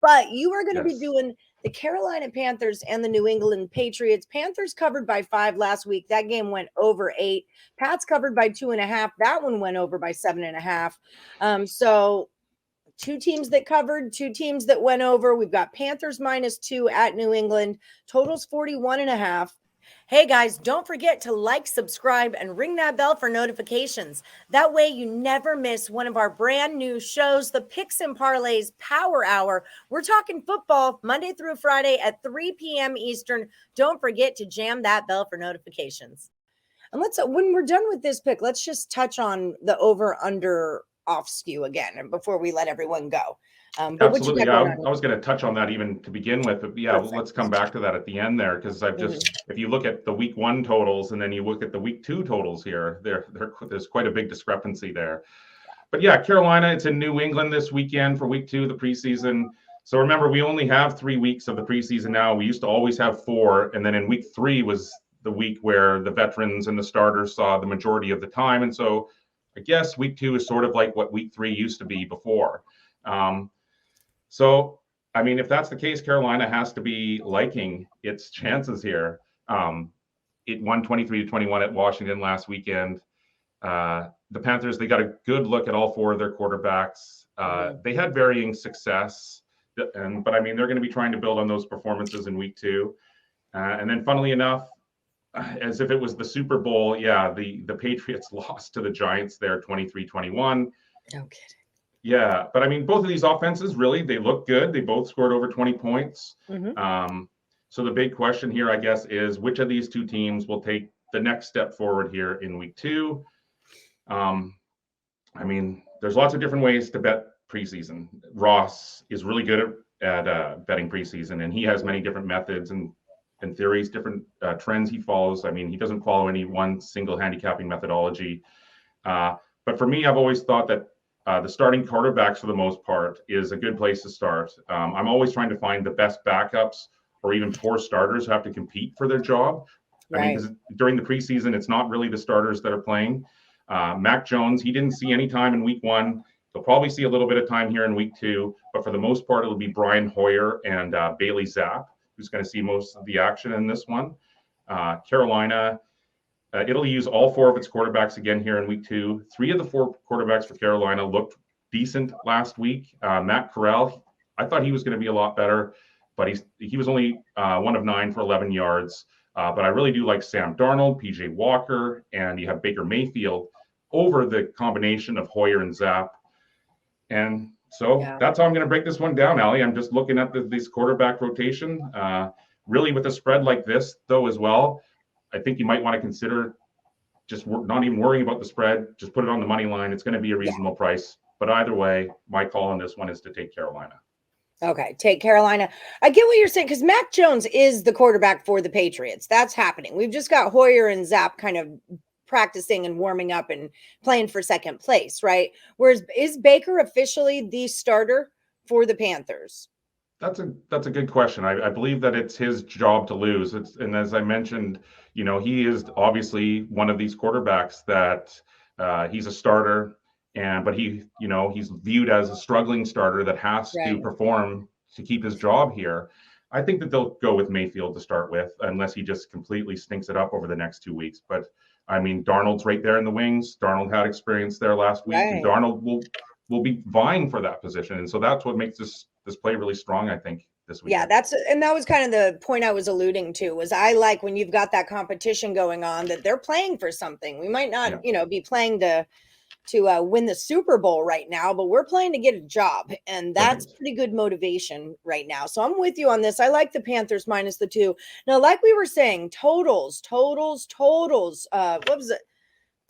But you are going to be Yes. doing the Carolina Panthers and the New England Patriots. Panthers covered by 5 last week. That game went over 8. Pats covered by 2.5. That one went over by 7.5. So 2 teams that covered, 2 teams that went over. We've got Panthers -2 at New England. Totals 41.5. Hey guys, don't forget to like, subscribe, and ring that bell for notifications. That way you never miss one of our brand new shows, the Picks and Parlays Power Hour. We're talking football Monday through Friday at 3 p.m. Eastern. Don't forget to jam that bell for notifications. And when we're done with this pick, let's just touch on the over-under off skew again, and before we let everyone go. But Absolutely. Yeah, I was going to touch on that even to begin with, but yeah, Perfect. let's come back to that at the end there, because if you look at the week 1 totals and then you look at the week 2 totals here, there's quite a big discrepancy there. But yeah, Carolina, it's in New England this weekend for week 2 of the preseason. So remember, we only have 3 weeks of the preseason now. We used to always have 4, and then in week 3 was the week where the veterans and the starters saw the majority of the time. And so I guess week 2 is sort of like what week 3 used to be before. So, I mean, if that's the case, Carolina has to be liking its chances here. It won 23-21 at Washington last weekend. The Panthers, they got a good look at all 4 of their quarterbacks. They had varying success, but I mean, they're going to be trying to build on those performances in week 2. And then funnily enough, as if it was the Super Bowl, yeah, the Patriots lost to the Giants there 23-21. No kidding. Yeah, but I mean, both of these offenses, really, they look good. They both scored over 20 points. So the big question here, I guess, is which of these 2 teams will take the next step forward here in week 2? I mean, there's lots of different ways to bet preseason. Ross is really good at betting preseason, and he has many different methods and theories, different trends he follows. I mean, he doesn't follow any one single handicapping methodology. But for me, I've always thought that the starting quarterbacks, for the most part, is a good place to start. I'm always trying to find the best backups or even poor starters who have to compete for their job. Right. I mean, because during the preseason, it's not really the starters that are playing. Mac Jones, he didn't see any time in week 1. He'll probably see a little bit of time here in week 2, but for the most part, it'll be Brian Hoyer and Bailey Zapp who's going to see most of the action in this one. Carolina, it'll use all 4 of its quarterbacks again here in week 2. 3 of the 4 quarterbacks for Carolina looked decent last week. Matt Corral, I thought he was going to be a lot better, but he was only 1 of 9 for 11 yards. But I really do like Sam Darnold, PJ Walker, and you have Baker Mayfield over the combination of Hoyer and Zapp. And so that's how I'm going to break this one down, Allie. I'm just looking at this quarterback rotation. Really, with a spread like this, though, as well, I think you might want to consider just not even worrying about the spread. Just put it on the money line. It's going to be a reasonable price. But either way, my call on this one is to take Carolina. Okay, take Carolina. I get what you're saying, because Mac Jones is the quarterback for the Patriots. That's happening. We've just got Hoyer and Zapp kind of practicing and warming up and playing for second place, right? Whereas, is Baker officially the starter for the Panthers? That's a good question. I believe that it's his job to lose. And as I mentioned, he is obviously one of these quarterbacks that he's a starter, but he's viewed as a struggling starter that has to perform to keep his job here. I think that they'll go with Mayfield to start with, unless he just completely stinks it up over the next 2 weeks. But I mean, Darnold's right there in the wings. Darnold had experience there last week, and Darnold will be vying for that position. And so that's what makes this play really strong, I think, this week. Yeah, that was kind of the point I was alluding to, was I like when you've got that competition going on, that they're playing for something. We might not, be playing to win the Super Bowl right now, but we're playing to get a job, and that's pretty good motivation right now. So I'm with you on this. I like the Panthers -2. Now, like we were saying, totals. What was it?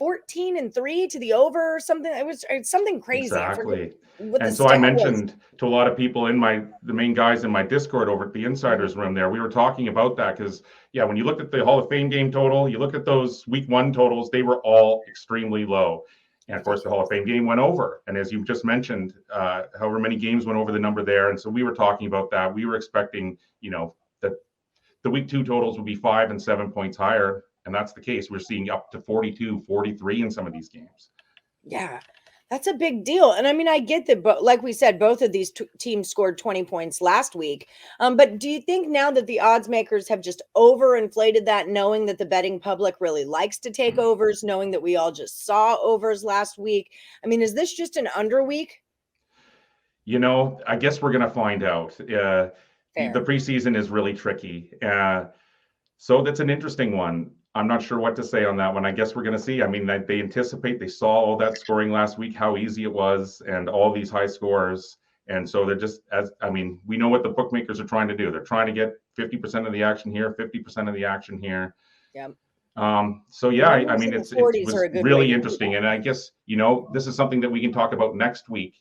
14-3 to the over or something. It was something crazy. Exactly. And so I mentioned to a lot of people the main guys in my Discord over at the Insiders Room there, we were talking about that because, when you looked at the Hall of Fame game total, you look at those week 1 totals, they were all extremely low. And of course, the Hall of Fame game went over. And as you've just mentioned, however many games went over the number there. And so we were talking about that. We were expecting, that the week 2 totals would be 5 and 7 points higher. And that's the case. We're seeing up to 42, 43 in some of these games. Yeah, That's a big deal. And I mean, I get that, but like we said, both of these teams scored 20 points last week. But do you think now that the odds makers have just overinflated that, knowing that the betting public really likes to take overs, knowing that we all just saw overs last week? I mean, is this just an under week? I guess we're going to find out. The preseason is really tricky. So that's an interesting one. I'm not sure what to say on that one. I guess we're going to see. I mean, they anticipate, they saw all that scoring last week, how easy it was, and all these high scores. And so they're just, we know what the bookmakers are trying to do. They're trying to get 50% of the action here, 50% of the action here. Yep. So yeah, I mean, it was really interesting. And I guess, this is something that we can talk about next week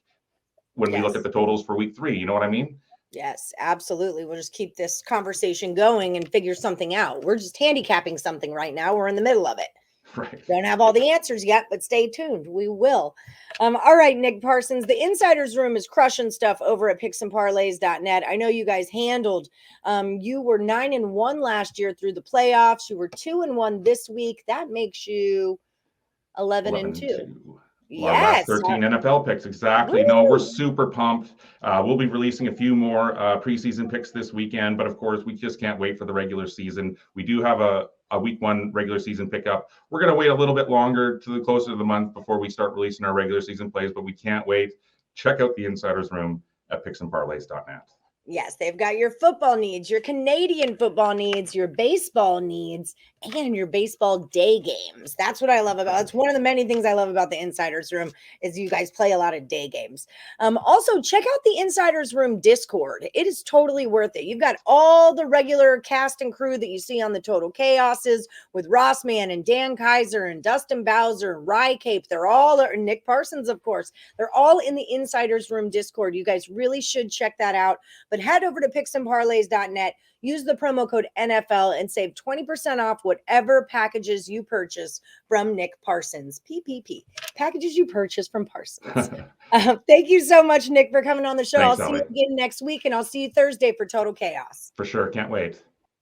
when we look at the totals for week 3. You know what I mean? Yes, absolutely. We'll just keep this conversation going and figure something out. We're just handicapping something right now. We're in the middle of it. Right. Don't have all the answers yet, but stay tuned. We will. All right, Nick Parsons, the Insiders Room is crushing stuff over at picksandparlays.net. I know you guys handled. You were 9-1 last year through the playoffs. You were 2-1 this week. That makes you 11-2. Our last 13 NFL picks. Exactly. Woo! No, we're super pumped. We'll be releasing a few more preseason picks this weekend, but of course, we just can't wait for the regular season. We do have a week 1 regular season pickup. We're going to wait a little bit longer to the closer to the month before we start releasing our regular season plays, but we can't wait. Check out the Insiders Room at picksandparlays.net. Yes, they've got your football needs, your Canadian football needs, your baseball needs, and your baseball day games. That's what I love about it. It's one of the many things I love about the Insiders Room is you guys play a lot of day games. Also, check out the Insiders Room Discord. It is totally worth it. You've got all the regular cast and crew that you see on the Total Chaoses with Ross Mann and Dan Kaiser and Dustin Bowser and Rye Cape. They're all, and Nick Parsons, of course. They're all in the Insiders Room Discord. You guys really should check that out. But head over to picksandparlays.net, use the promo code NFL and save 20% off whatever packages you purchase from Nick Parsons. PPP. Packages you purchase from Parsons. Thank you so much, Nick, for coming on the show. Thanks, I'll see you again next week, and I'll see you Thursday for Total Chaos. For sure. Can't wait.